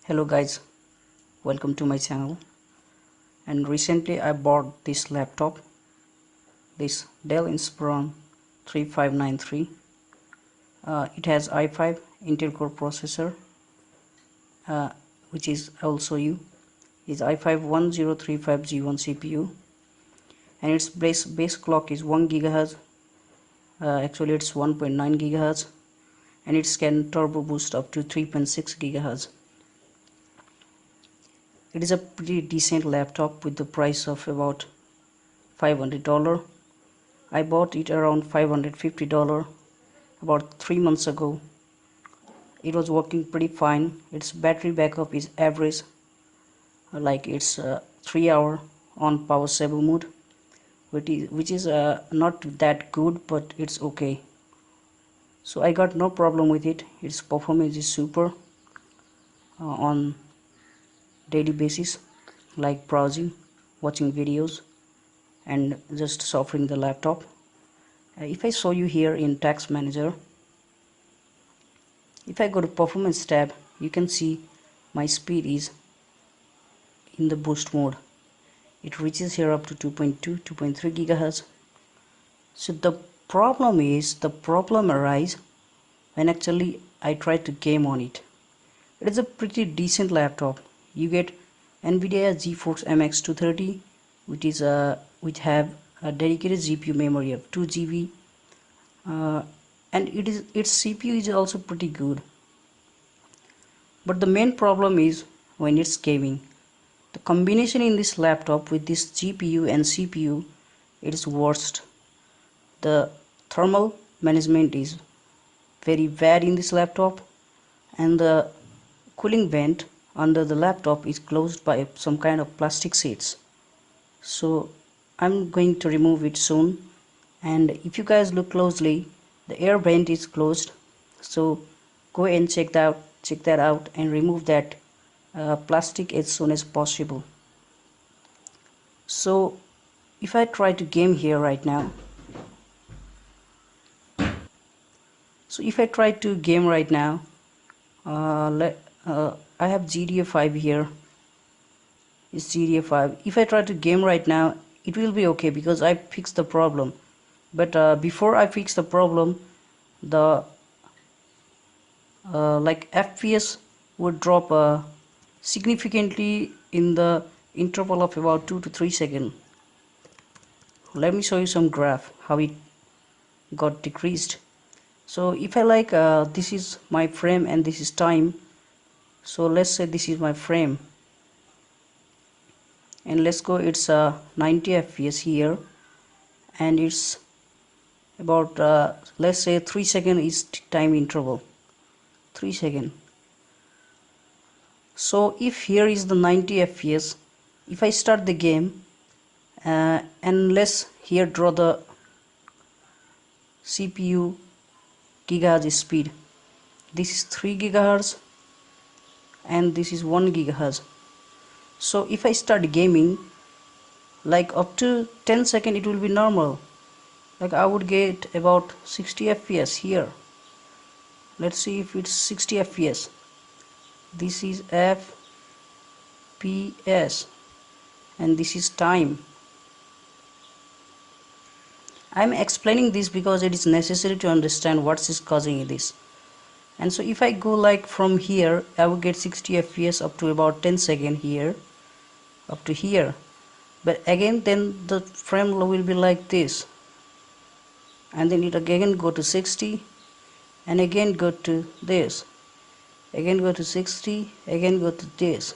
Hello guys, welcome to my channel. And recently I bought this laptop, this Dell Inspiron 3593. It has i5 Intel Core processor, which is also is i5 1035G1 CPU, and its base clock is 1 GHz. Actually it's 1.9 GHz, and it can turbo boost up to 3.6 GHz. It is a pretty decent laptop with the price of about $500. I bought it around $550 about 3 months ago. It was working pretty fine. Its battery backup is average, like it's 3 hour on power saver mode, which is not that good, but it's okay. So I got no problem with it. Its performance is super on daily basis, like browsing, watching videos, and just suffering the laptop. If I show you here in task manager, if I go to performance tab, you can see my speed is in the boost mode. It reaches here up to 2.3 GHz. So the problem arises when actually I try to game on it. It is a pretty decent laptop. You get NVIDIA GeForce MX230, which have a dedicated GPU memory of 2 GB, and its CPU is also pretty good. But the main problem is when it's gaming. The combination in this laptop with this GPU and CPU, it is worst. The thermal management is very bad in this laptop, and the cooling vent under the laptop is closed by some kind of plastic sheets. So I'm going to remove it soon, and if you guys look closely, the air vent is closed. So go and check that out and remove that plastic as soon as possible. So if I try to game here right now, I have GTA 5 here. It's GTA 5. If I try to game right now, it will be okay because I fixed the problem. But before I fix the problem, the like FPS would drop significantly in the interval of about 2 to 3 seconds. Let me show you some graph how it got decreased. So if I this is my frame and this is time. So let's say this is my frame, and let's go, it's 90 FPS here, and it's about let's say 3 second is time interval, 3 second. So if here is the 90 FPS, if I start the game and let's here draw the CPU gigahertz speed, this is 3 gigahertz and this is 1 gigahertz. So if I start gaming, like up to 10 seconds it will be normal, like I would get about 60 FPS here. Let's see if it's 60 FPS. This is FPS and this is time. I'm explaining this because it is necessary to understand what is causing this. And so if I go like from here, I will get 60 FPS up to about 10 seconds here, up to here. But again, then the frame will be like this, and then it again go to 60, and again go to this, again go to 60, again go to this.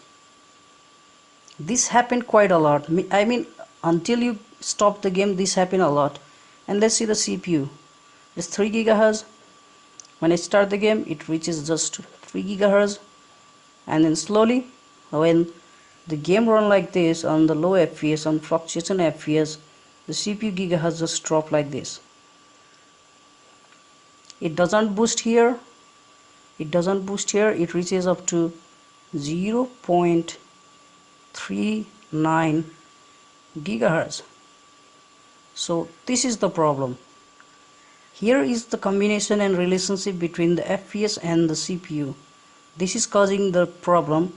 This happened quite a lot. I mean, until you stop the game, this happened a lot. And let's see the CPU. It's 3 gigahertz. When I start the game, it reaches just 3 gigahertz, and then slowly, when the game run like this on the low FPS, on fluctuation FPS, the CPU gigahertz just drop like this. It doesn't boost here. It reaches up to 0.39 gigahertz. So this is the problem. Here is the combination and relationship between the FPS and the CPU. this is causing the problem.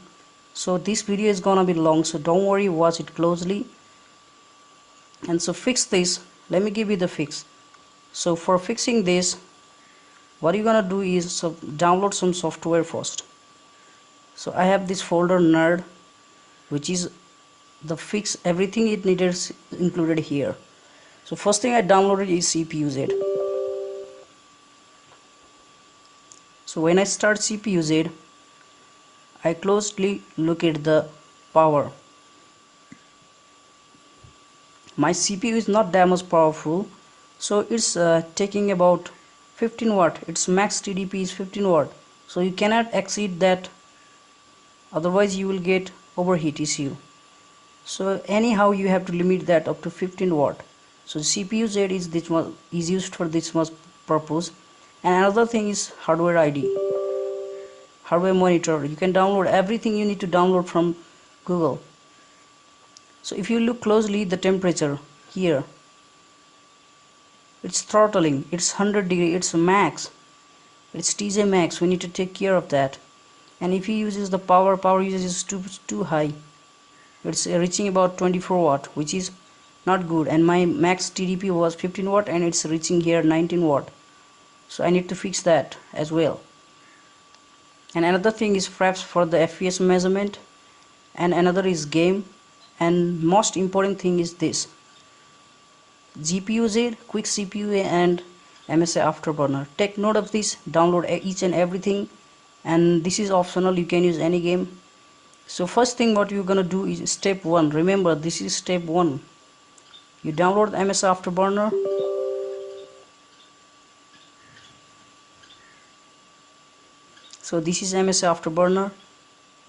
So this video is gonna be long, so don't worry, watch it closely. And so fix this. Let me give you the fix. So for fixing this, what you're gonna do is download some software first. So I have this folder nerd, which is the fix, everything it needed included here. So first thing I downloaded is CPU-Z. So when I start CPU-Z, I closely look at the power. My CPU is not that much powerful, so it's taking about 15 watt. Its max TDP is 15 watt, so you cannot exceed that, otherwise you will get overheat issue. So anyhow you have to limit that up to 15 watt. So CPU-Z is used for this much purpose. And another thing is hardware ID, hardware monitor. You can download everything you need to download from Google. So if you look closely, the temperature here, it's throttling, it's 100 degree, it's max, it's TJ max. We need to take care of that. And if he uses the power usage is too high. It's reaching about 24 watt, which is not good. And my max TDP was 15 watt and it's reaching here 19 watt. So I need to fix that as well. And another thing is fraps for the FPS measurement, and another is game. And most important thing is this: GPU-Z, quick CPU, and MSI Afterburner. Take note of this, download each and everything, and this is optional, you can use any game. So first thing what you're gonna do is step 1. Remember, this is step 1. You download MSI Afterburner. So this is MSI Afterburner,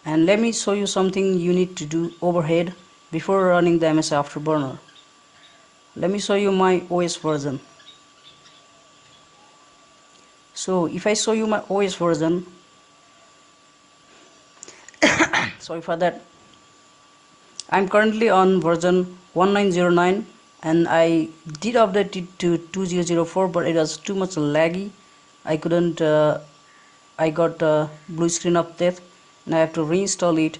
and let me show you something you need to do overhead before running the MSI Afterburner. Let me show you my OS version. So if I show you my OS version, sorry for that, I'm currently on version 1909 and I did update it to 2004, but it was too much laggy. I couldn't I got a blue screen update and I have to reinstall it.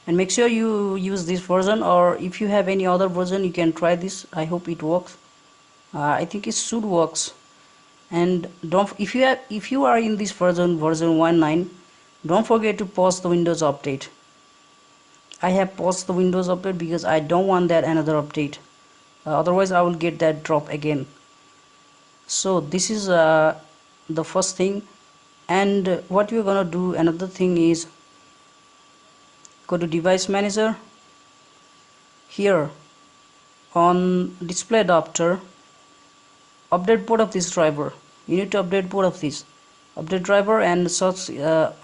And make sure you use this version, or if you have any other version you can try this. I hope it works. I think it should works. And don't, if you are in this version 19, don't forget to pause the Windows update. I have paused the Windows update because I don't want that another update, otherwise I will get that drop again. So this is the first thing. And what you're gonna do, another thing is go to device manager. Here on display adapter, update both of this driver. You need to update both of these, update driver and search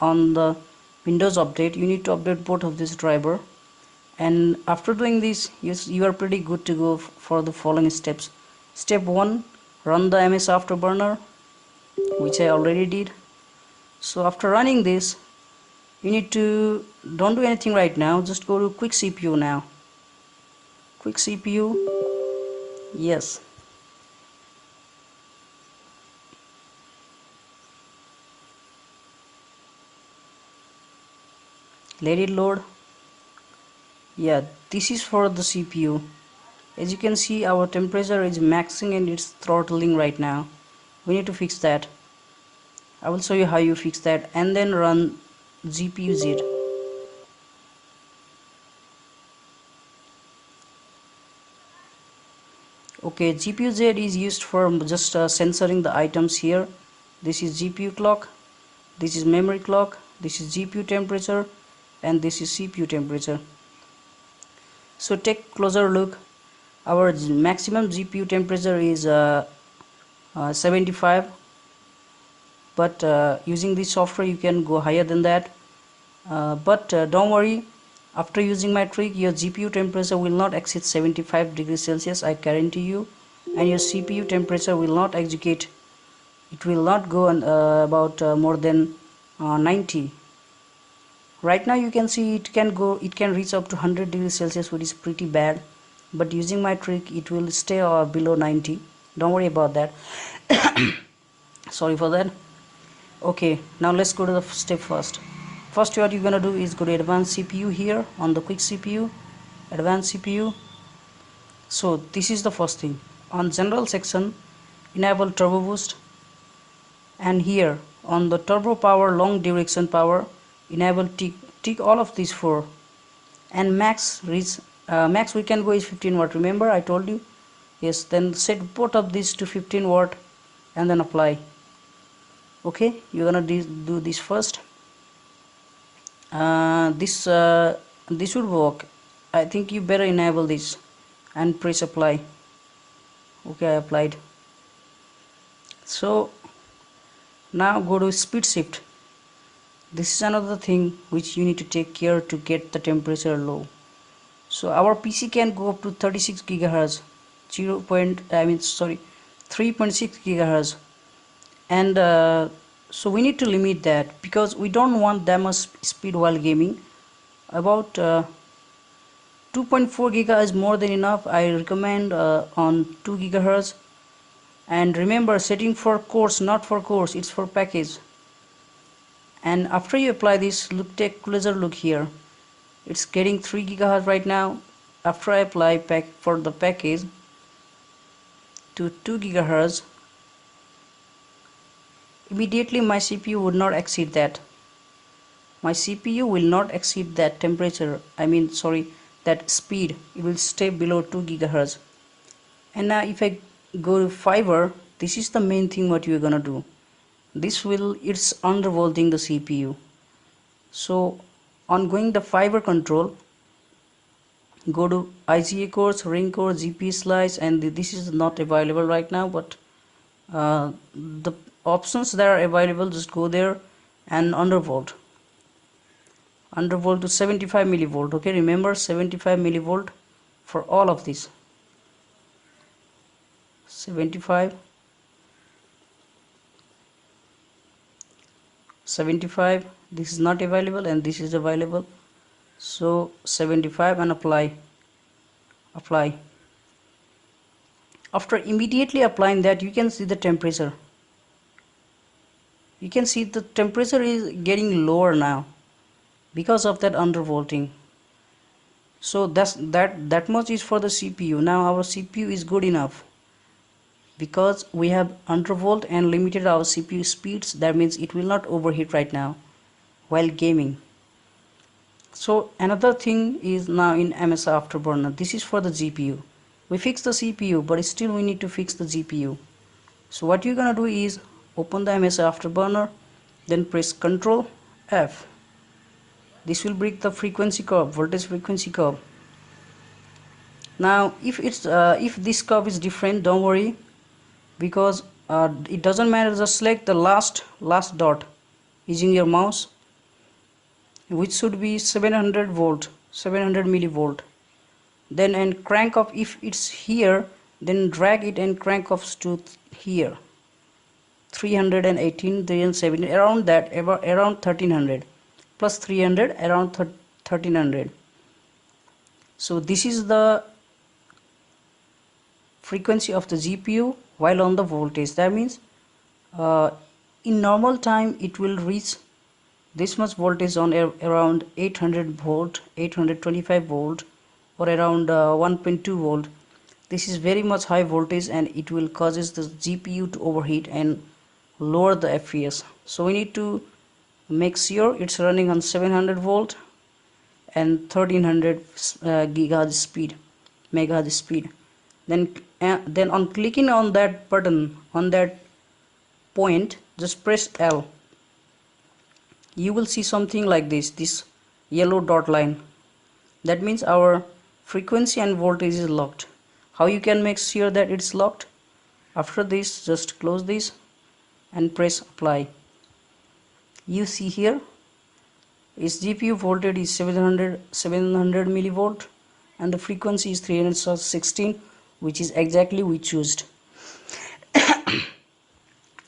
on the Windows update. You need to update both of this driver. And after doing this, you are pretty good to go for the following steps. Step 1, run the MS Afterburner, which I already did. So after running this, you need to, don't do anything right now, just go to quick CPU now. Quick CPU, yes. Let it load. Yeah, this is for the CPU. As you can see, our temperature is maxing and it's throttling right now. We need to fix that. I will show you how you fix that. And then run GPU-Z. Okay, GPU-Z is used for just censoring the items here. This is GPU clock, this is memory clock, this is GPU temperature, and this is CPU temperature. So take closer look. Our maximum GPU temperature is 75, but using this software you can go higher than that. But don't worry, after using my trick, your GPU temperature will not exceed 75 degrees Celsius, I guarantee you. And your CPU temperature will not execute, it will not go on, about more than 90. Right now you can see it can reach up to 100 degrees Celsius, which is pretty bad. But using my trick, it will stay below 90. Don't worry about that. Sorry for that. Okay, now let's go to the step first. First what you're gonna do is go to advanced CPU here on the quick CPU, advanced CPU. So this is the first thing. On general section, enable turbo boost, and here on the turbo power, long duration power, enable tick all of these four, and max we can go is 15 watt. Remember I told you? Yes. Then set both of these to 15 watt and then apply. Okay, you're gonna do this first. This would work. I think you better enable this and press apply. Okay, I applied. So now go to speed shift. This is another thing which you need to take care to get the temperature low. So our PC can go up to 36 gigahertz, 3.6 gigahertz, and so we need to limit that because we don't want that much speed while gaming. About 2.4 gigahertz is more than enough. I recommend on 2 gigahertz. And remember, setting for course, not for course, it's for package. And after you apply this, take closer look here. It's getting 3 gigahertz right now. After I apply for the package to 2 gigahertz, immediately my CPU would not exceed that. My CPU will not exceed that temperature, that speed. It will stay below 2 gigahertz. And now if I go to fiber, this is the main thing what you're gonna do. It's undervolting the CPU. So on going the fiber control, go to IGA cores, ring core, GP slice, and this is not available right now, but the options that are available, just go there and undervolt to 75 millivolt. Okay, remember 75 millivolt for all of this. 75, this is not available and this is available. So 75 and apply. After immediately applying that, you can see the temperature. You can see the temperature is getting lower now because of that undervolting. So that much is for the CPU. Now our CPU is good enough because we have undervolt and limited our CPU speeds. That means it will not overheat right now while gaming. So another thing is now in MS Afterburner. This is for the GPU. We fixed the CPU, but still we need to fix the GPU. So what you're gonna do is open the MS Afterburner, then press Ctrl F. This will bring the frequency curve, voltage frequency curve. Now if this curve is different, don't worry, because it doesn't matter. Just select the last dot using your mouse, which should be 700 millivolt. Then and crank up. If it's here, then drag it and crank up to here, 318, 317, around that, around 1300 plus 300, around 1300. So this is the frequency of the GPU while on the voltage. That means in normal time it will reach this much voltage on around 800 volt, 825 volt, or around 1.2 volt. This is very much high voltage and it will causes the GPU to overheat and lower the FPS. So we need to make sure it's running on 700 volt and 1300 gigahertz speed, megahertz speed. Then on clicking on that button, on that point, just press L. You will see something like this yellow dot line. That means our frequency and voltage is locked. How you can make sure that it's locked? After this, just close this and press apply. You see here its GPU voltage is 700 millivolt and the frequency is 316, which is exactly we chose.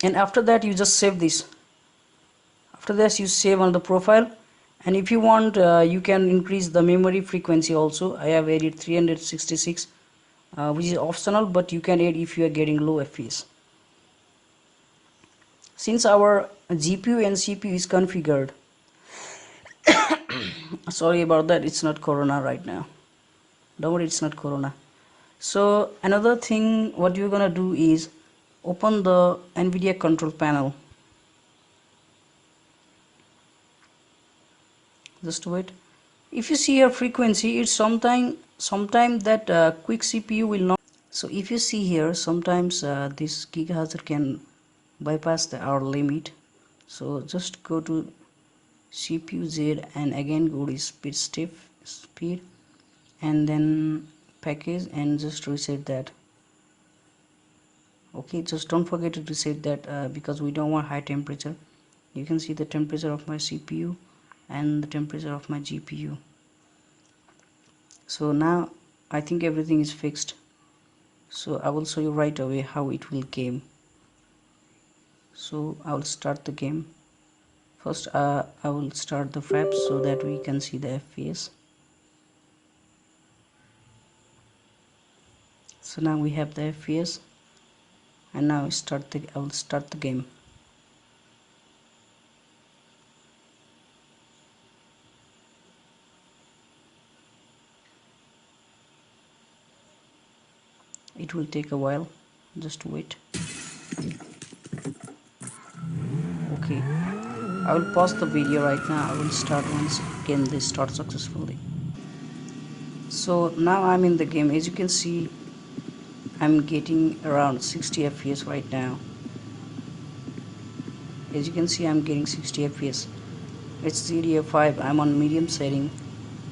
And after that you just save this. After this you save on the profile, and if you want you can increase the memory frequency also. I have added 366, which is optional, but you can add if you are getting low FPS. Since our GPU and CPU is configured, Sorry about that, it's not corona right now. Don't worry, it's not corona. So another thing what you're gonna do is open the NVIDIA control panel. Just wait. If you see your frequency, it's sometime that quick CPU will not. So if you see here, sometimes this gigahertz can bypass the hour limit. So just go to CPU Z and again go to speed and then package and just reset that. Okay, just don't forget to reset that because we don't want high temperature. You can see the temperature of my CPU and the temperature of my GPU. So now I think everything is fixed. So I will show you right away how it will game. So I will start the game. First I will start the fraps so that we can see the FPS. So now we have the FPS and now I will start the game. It will take a while, just wait. Okay, I will pause the video right now. I will start once again this start successfully. So now I'm in the game. As you can see, I'm getting around 60 FPS right now. As you can see, I'm getting 60 FPS. It's GDF5. I'm on medium setting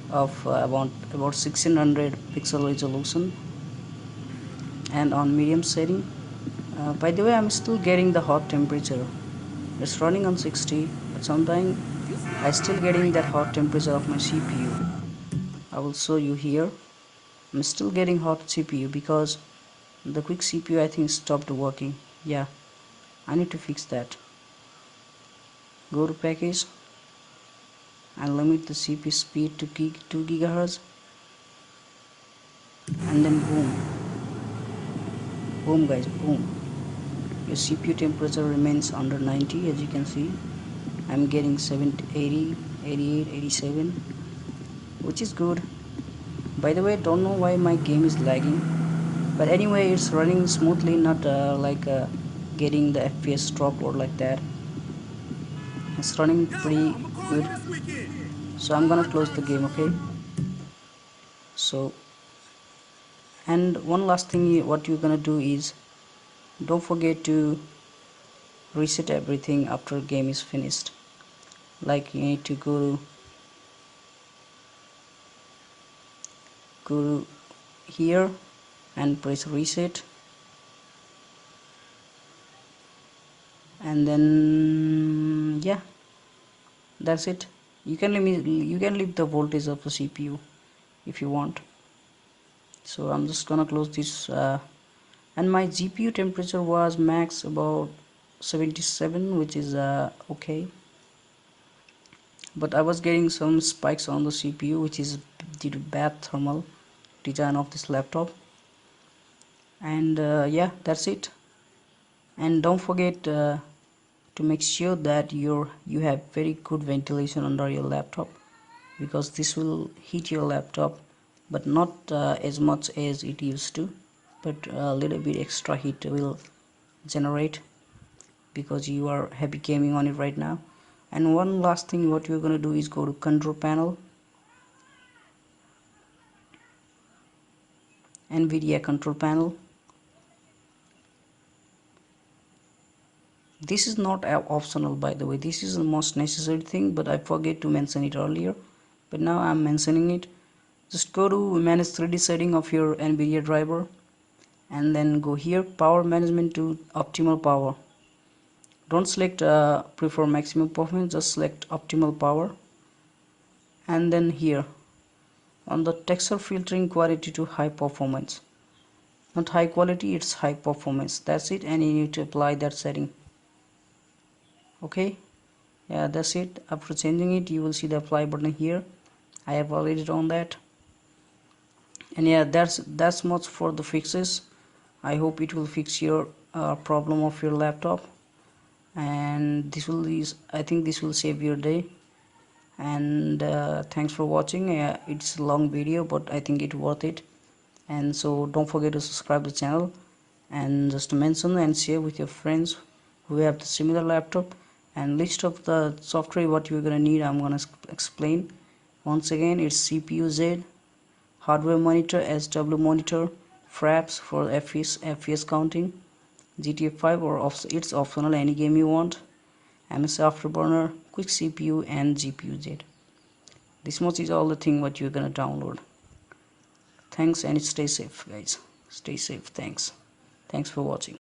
of about 1600 pixel resolution and on medium setting. By the way, I'm still getting the hot temperature. It's running on 60, but sometimes I still getting that hot temperature of my CPU. I will show you here. I'm still getting hot CPU because the quick CPU I think stopped working. Yeah, I need to fix that. Go to package and limit the CPU speed to 2 GHz and then boom guys, boom. Your CPU temperature remains under 90. As you can see, I'm getting 70, 80, 88, 87, which is good. By the way, don't know why my game is lagging, but anyway, it's running smoothly, not getting the FPS drop or like that. It's running pretty good. So I'm gonna close the game, okay? So, and one last thing what you're gonna do is don't forget to reset everything after game is finished. Like you need to go here and press reset, and then yeah, that's it. You can leave the voltage of the CPU if you want. So I'm just gonna close this and my GPU temperature was max about 77, which is okay, but I was getting some spikes on the CPU, which is due to bad thermal design of this laptop. And yeah, that's it. And don't forget to make sure that you have very good ventilation under your laptop, because this will heat your laptop, but not as much as it used to, but a little bit extra heat will generate because you are happy gaming on it right now. And one last thing what you're going to do is go to control panel, NVIDIA control panel. This is not optional, by the way, this is the most necessary thing, but I forget to mention it earlier, but now I'm mentioning it. Just go to manage 3D setting of your NVIDIA driver and then go here, power management to optimal power. Don't select prefer maximum performance, just select optimal power, and then here on the texture filtering quality to high performance, not high quality, it's high performance. That's it, and you need to apply that setting. Okay, yeah, that's it. After changing it, you will see the apply button here. I have already done that. And yeah, that's much for the fixes. I hope it will fix your problem of your laptop, and this will I think this will save your day. And thanks for watching. It's a long video, but I think it's worth it. And so don't forget to subscribe the channel, and just mention and share with your friends who have the similar laptop. And list of the software what you're gonna need, I'm gonna explain. Once again, it's CPU Z, hardware monitor, SW monitor, fraps for FPS counting, GTA 5 or it's optional any game you want, MS Afterburner, quick CPU, and GPU Z. This much is all the thing what you're gonna download. Thanks, and stay safe guys. Stay safe. Thanks for watching.